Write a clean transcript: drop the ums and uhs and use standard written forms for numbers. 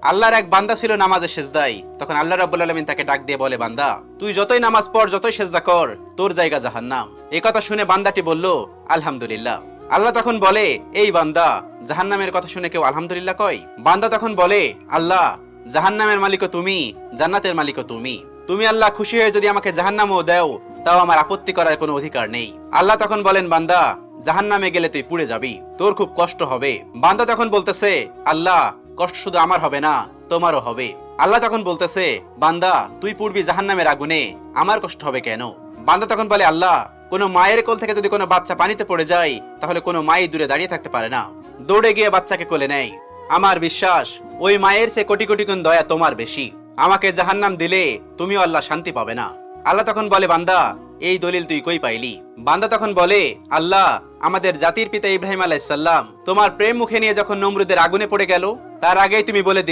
আল্লাহর এক বান্দা ছিল নামাজে সেজদায়। তখন আল্লাহ রাব্বুল আলামিন তাকে ডাক দিয়ে বলে, বান্দা তুই যতই নামাজ পড়, যতই সেজদা কর, তোর জায়গা জাহান্নাম। এই কথা শুনে বান্দাটি বলল, আলহামদুলিল্লাহ। আল্লাহ তখন বলে, এই বান্দা, জাহান্নামের কথা শুনে কেউ আলহামদুলিল্লাহ কয়? বান্দা তখন বলে, আল্লাহ, জাহান্নামের মালিকও তুমি, জান্নাতের মালিকও তুমি। তুমি আল্লাহ খুশি হয়ে যদি আমাকে জাহান্নামও দাও, তাও আমার আপত্তি করার কোনো অধিকার নেই। আল্লাহ তখন বলেন, বান্দা, জাহান্নামে গেলে তুই পুড়ে যাবি, তোর খুব কষ্ট হবে। বান্দা তখন বলতেছে, আল্লাহ, কষ্ট শুধু আমার হবে না, তোমারও হবে। আল্লাহ তখন বলতেছে, বান্দা, তুই পুড়বি জাহান্নামের আগুনে, আমার কষ্ট হবে কেন? বান্দা তখন বলে, আল্লাহ, কোনো মায়ের কোল থেকে যদি কোনো বাচ্চা পানিতে পড়ে যায়, তাহলে কোনো মাই দূরে দাঁড়িয়ে থাকতে পারে না, দৌড়ে গিয়ে বাচ্চাকে কোলে নেয়। আমার বিশ্বাস ওই মায়ের চেয়ে কোটি কোটি গুণ দয়া তোমার বেশি। আমাকে জাহান্নাম দিলে তুমিও আল্লাহ শান্তি পাবে না। আল্লাহ তখন বলে, বান্দা, এই দলিল তুই কই পাইলি? বান্দা তখন বলে, আল্লাহ, আমাদের জাতির পিতা ইব্রাহিম আলাইহিস সালাম তোমার প্রেম মুখে নিয়ে যখন নমরুদের আগুনে পড়ে গেল, তার আগেই তুমি বলে দিলে